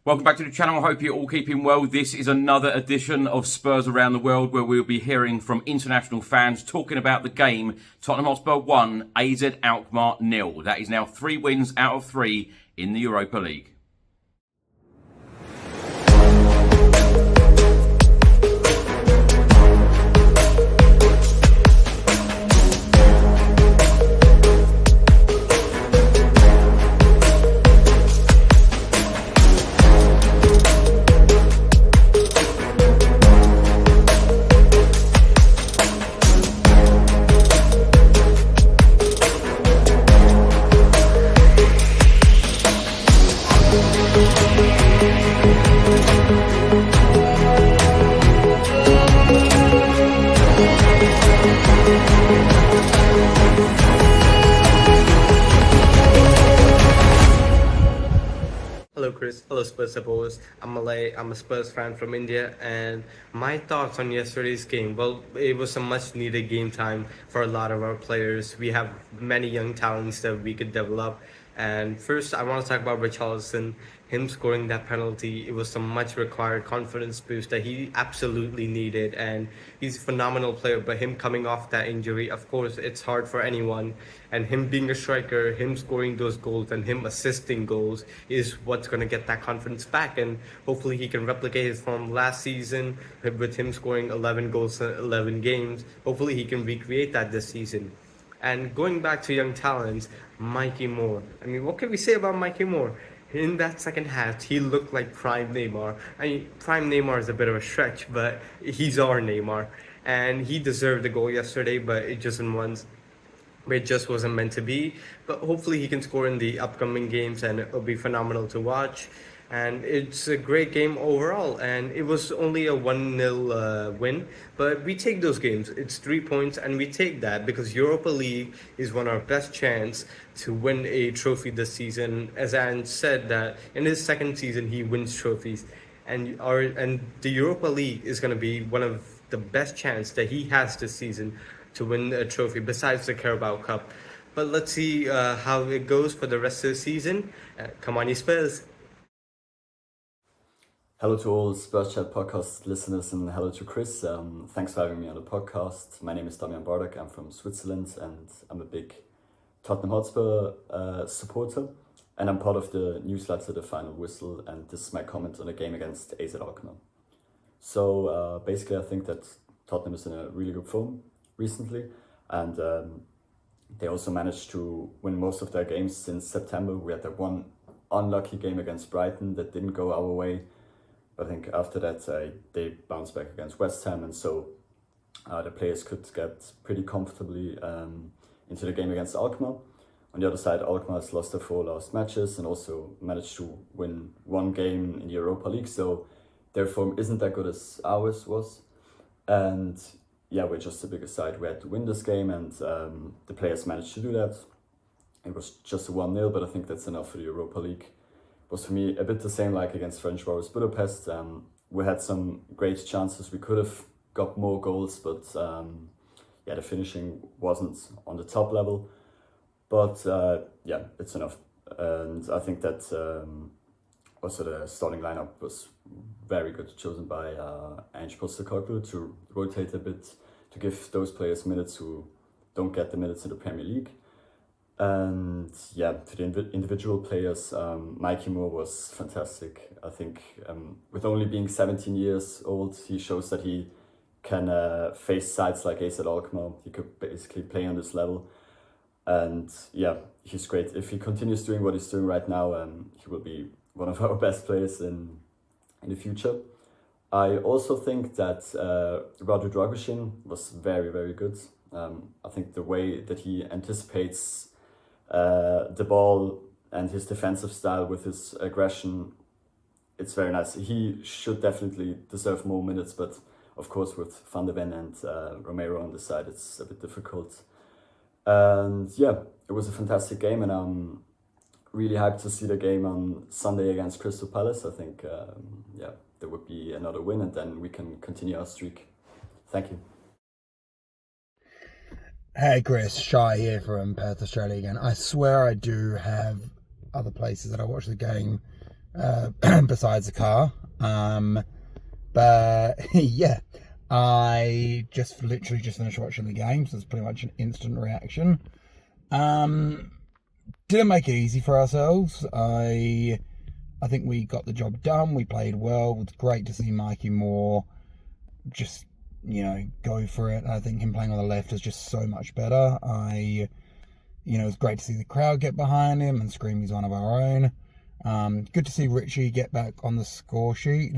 Welcome back to the channel. I hope you're all keeping well. This is another edition of Spurs Around the World, where we'll be hearing from international fans talking about the game. Tottenham Hotspur 1, AZ Alkmaar 0. That is now 3 wins out of 3 in the Europa League. Hello Chris, hello Spurs supporters. I'm Malay, I'm a Spurs fan from India, and my thoughts on yesterday's game. Well, it was a much needed game time for a lot of our players. We have many young talents that we could develop. And first, I want to talk about Richarlison. Him scoring that penalty, it was a much required confidence boost that he absolutely needed. And he's a phenomenal player, but him coming off that injury, of course, it's hard for anyone. And him being a striker, him scoring those goals and him assisting goals is what's going to get that confidence back. And hopefully he can replicate his form last season with him scoring 11 goals in 11 games. Hopefully he can recreate that this season. And going back to young talents, Mikey Moore. I mean, what can we say about Mikey Moore? In that second half, he looked like prime Neymar. I mean, prime Neymar is a bit of a stretch, but he's our Neymar. And he deserved the goal yesterday, but it just wasn't meant to be. But hopefully he can score in the upcoming games, and it'll be phenomenal to watch. And it's a great game overall, and it was only a 1-0 win, but we take those games. It's 3 points, and we take that because Europa League is one of our best chance to win a trophy this season. As Anne said, that in his second season he wins trophies, and the Europa League is going to be one of the best chance that he has this season to win a trophy besides the Carabao Cup. But let's see how it goes for the rest of the season. Come on, you Spurs! Hello to all Spurs Chat podcast listeners, and hello to Chris. Thanks for having me on the podcast. My name is Damian Bardak. I'm from Switzerland, and I'm a big Tottenham Hotspur supporter. And I'm part of the newsletter, The Final Whistle, and this is my comment on the game against AZ Alkmaar. So basically, I think that Tottenham is in a really good form recently, and they also managed to win most of their games since September. We had that one unlucky game against Brighton that didn't go our way. I think after that they bounced back against West Ham, and so the players could get pretty comfortably into the game against Alkmaar. On the other side, Alkmaar has lost their 4 last matches and also managed to win 1 game in the Europa League, so their form isn't that good as ours was. And yeah, we're just the bigger side. We had to win this game, and the players managed to do that. It was just a 1-0, but I think that's enough for the Europa League. Was for me a bit the same like against French Royals Budapest. We had some great chances. We could have got more goals, but yeah, the finishing wasn't on the top level. But yeah, it's enough. And I think that also the starting lineup was very good, chosen by Ange Postecoglou to rotate a bit, to give those players minutes who don't get the minutes in the Premier League. And yeah, to the individual players, Mikey Moore was fantastic. I think with only being 17 years old, he shows that he can face sides like AZ Alkmaar. He could basically play on this level. And yeah, he's great. If he continues doing what he's doing right now, he will be one of our best players in the future. I also think that Radu Dragoshin was very, very good. I think the way that he anticipates the ball and his defensive style with his aggression, it's very nice. He should definitely deserve more minutes, but of course with Van de Ven and Romero on the side, it's a bit difficult. And yeah, it was a fantastic game, and I'm really hyped to see the game on Sunday against Crystal Palace. I think yeah, there would be another win, and then we can continue our streak. Thank you. Hey Chris, Shy here from Perth, Australia again. I swear I do have other places that I watch the game besides the car. But yeah, I just literally just finished watching the game, so it's pretty much an instant reaction. Didn't make it easy for ourselves. I think we got the job done. We played well. It was great to see Mikey Moore just, go for it. I think him playing on the left is just so much better. It was great to see the crowd get behind him and scream he's one of our own. Good to see Richie get back on the score sheet.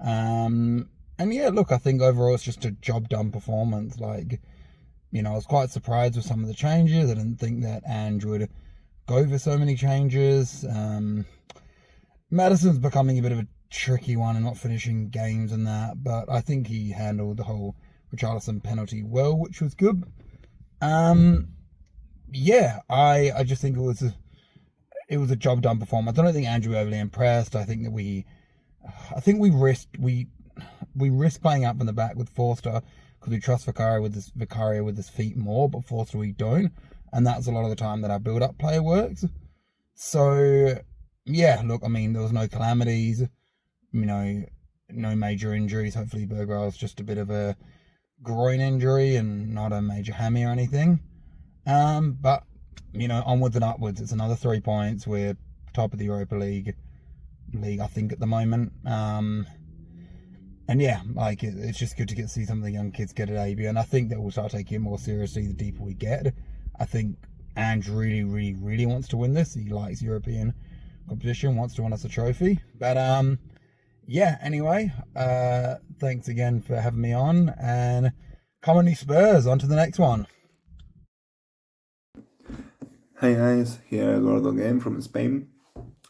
And yeah, look, I think overall it's just a job done performance. I was quite surprised with some of the changes. I didn't think that Andrew would go for so many changes. Madison's becoming a bit of a tricky one and not finishing games and that, but I think he handled the whole Richarlison penalty well, which was good. Yeah, I just think it was a job done performance. I don't think Andrew overly impressed. I think that we risked playing up in the back with Forster because we trust Vicario with his feet more, but Forster we don't, and that's a lot of the time that our build-up play works. So yeah, look, I mean, there was no calamities, no major injuries. Hopefully Bergwell's just a bit of a groin injury and not a major hammy or anything. But onwards and upwards. It's another 3 points. We're top of the Europa League, I think, at the moment. And yeah, it's just good to see some of the young kids get at AB, and I think that we'll start taking it more seriously the deeper we get. I think Ange really, really, really wants to win this. He likes European competition, wants to win us a trophy. But yeah, anyway, thanks again for having me on, and come on, you Spurs, on to the next one. Hi guys, here Gordo again from Spain.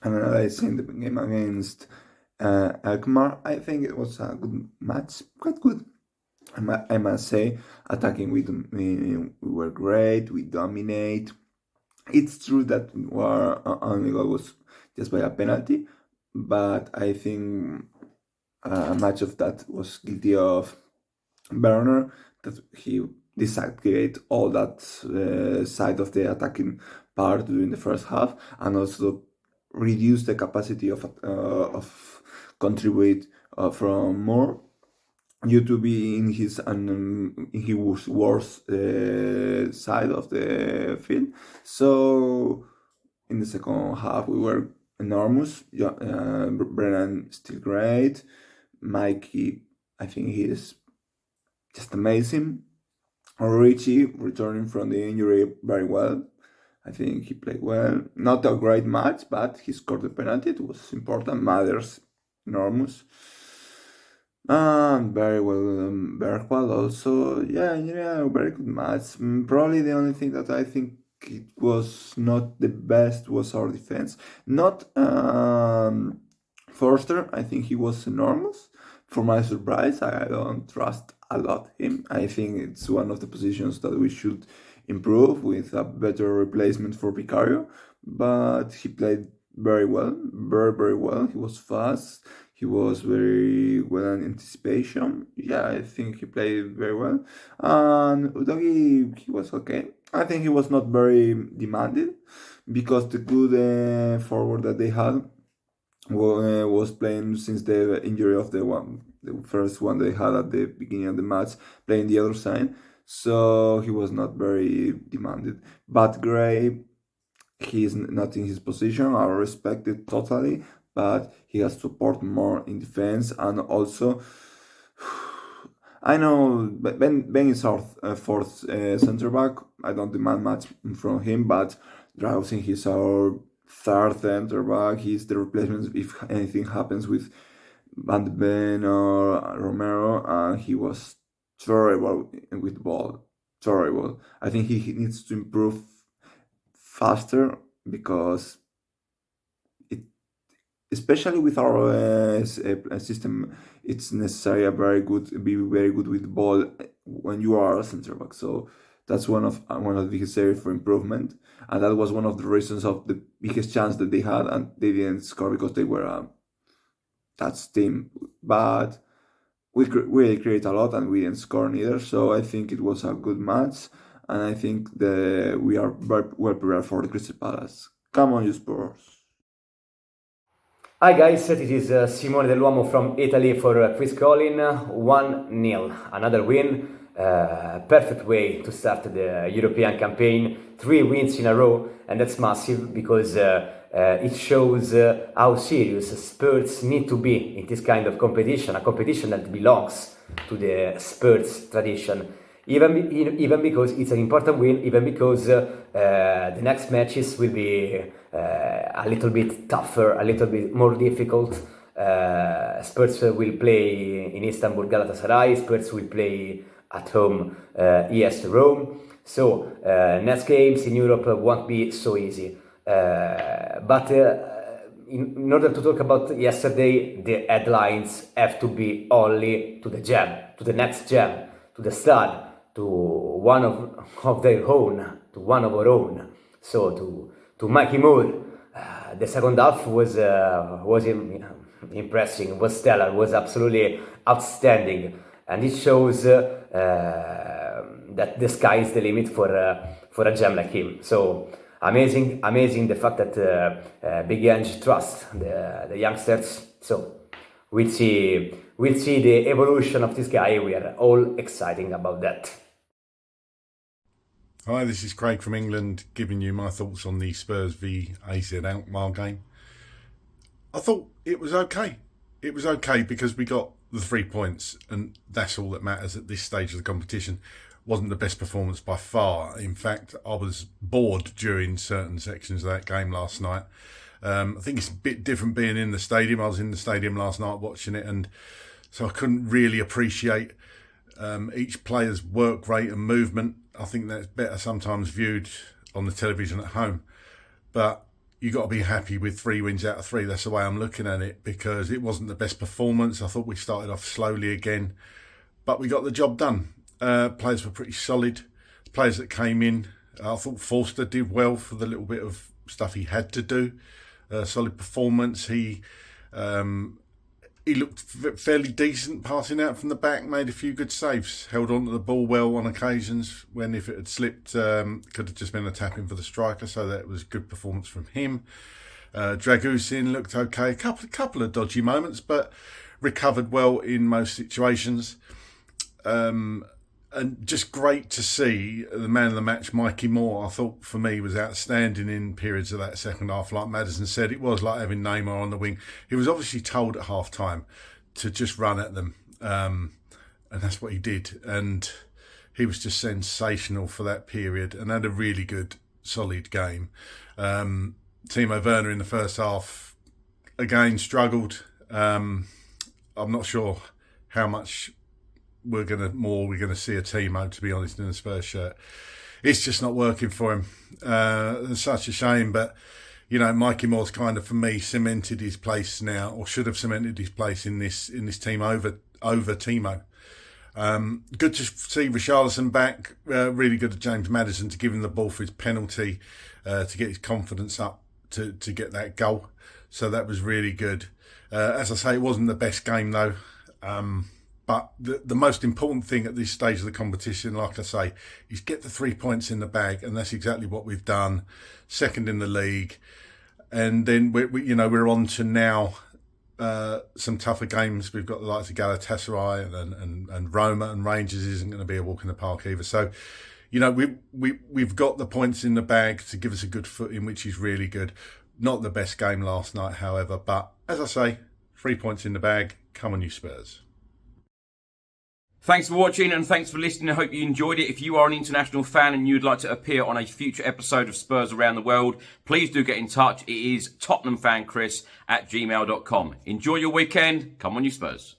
I'm analyzing the game against Alkmaar. I think it was a good match, quite good. I must say, attacking we were great, we dominate. It's true that our only goal was just by a penalty, but I think much of that was guilty of Werner, that he deactivate all that side of the attacking part during the first half, and also reduce the capacity of contribute from more due to be in his worst side of the field. So in the second half we were enormous. Brennan still great. Mikey, I think he is just amazing. Richie returning from the injury very well. I think he played well. Not a great match, but he scored the penalty. It was important. Matters enormous. And very well, Bergwall also. Yeah, very good match. Probably the only thing that I think it was not the best was our defense. Not Forster. I think he was enormous. For my surprise, I don't trust a lot him. I think it's one of the positions that we should improve with a better replacement for Vicario. But he played very well, very, very well. He was fast. He was very well in anticipation. Yeah, I think he played very well. And Udogi, he was okay. I think he was not very demanded because the good forward that they had was playing since the injury of the first one they had at the beginning of the match, playing the other side. So he was not very demanded. But Gray, he's not in his position. I respect it totally, but he has to support more in defense. And also, I know Ben is our fourth center back. I don't demand much from him, but Drowsing, he's our third center back. He's the replacement if anything happens with Van de Ven or Romero, and he was terrible with the ball. Terrible. I think he needs to improve faster because especially with our system, it's necessary be very good with the ball when you are a center back. So that's one of the biggest areas for improvement, and that was one of the reasons of the biggest chance that they had, and they didn't score because they were a touch team. But we really create a lot, and we didn't score neither. So I think it was a good match, and I think we are very well prepared for the Crystal Palace. Come on, you Spurs! Hi guys, this is Simone Dell'Uomo from Italy for Chris Collin. 1-0, another win. Perfect way to start the European campaign. 3 wins in a row, and that's massive because it shows how serious Spurs need to be in this kind of competition, a competition that belongs to the Spurs tradition. Even because it's an important win, even because the next matches will be a little bit tougher, a little bit more difficult. Spurs will play in Istanbul Galatasaray, Spurs will play at home ES Rome. So next games in Europe won't be so easy. But in order to talk about yesterday, the headlines have to be only to the jam, to the next jam, to the stud, to one of their own, to one of our own. So to Mikey Moore, the second half was impressive, was stellar, was absolutely outstanding, and it shows that the sky is the limit for a gem like him. So amazing the fact that Big Ange trusts the youngsters. So we'll see the evolution of this guy. We are all excited about that. Hi, this is Craig from England giving you my thoughts on the Spurs v AZ Alkmaar game. I thought it was okay. It was okay because we got the 3 points, and that's all that matters at this stage of the competition. Wasn't the best performance by far. In fact, I was bored during certain sections of that game last night. I think it's a bit different being in the stadium. I was in the stadium last night watching it, and so I couldn't really appreciate each player's work rate and movement. I think that's better sometimes viewed on the television at home. But you got to be happy with 3 wins out of 3. That's the way I'm looking at it, because it wasn't the best performance. I thought we started off slowly again, but we got the job done. Players were pretty solid. Players that came in, I thought Forster did well for the little bit of stuff he had to do. Solid performance. He looked fairly decent passing out from the back, made a few good saves, held on to the ball well on occasions when, if it had slipped, could have just been a tap in for the striker, so that was good performance from him. Dragusin looked okay, a couple of dodgy moments, but recovered well in most situations. And just great to see the man of the match, Mikey Moore. I thought, for me, was outstanding in periods of that second half. Like Maddison said, it was like having Neymar on the wing. He was obviously told at half-time to just run at them, and that's what he did. And he was just sensational for that period and had a really good, solid game. Timo Werner in the first half, again, struggled. I'm not sure how much we're gonna see a Timo, to be honest, in the Spurs shirt. It's just not working for him. It's such a shame, but you know, Mikey Moore's kind of, for me, cemented his place now, or should have cemented his place in this team over Timo. Good to see Richarlison back. Really good at James Maddison to give him the ball for his penalty, to get his confidence up to get that goal. So that was really good. As I say, it wasn't the best game though. But the most important thing at this stage of the competition, like I say, is get the 3 points in the bag, and that's exactly what we've done. Second in the league, and then we're on to now some tougher games. We've got the likes of Galatasaray and Roma, and Rangers isn't going to be a walk in the park either. So, you know, we've got the points in the bag to give us a good footing, which is really good. Not the best game last night, however, but as I say, 3 points in the bag. Come on, you Spurs. Thanks for watching and thanks for listening. I hope you enjoyed it. If you are an international fan and you'd like to appear on a future episode of Spurs Around the World, please do get in touch. It is tottenhamfanchris@gmail.com. Enjoy your weekend. Come on, you Spurs.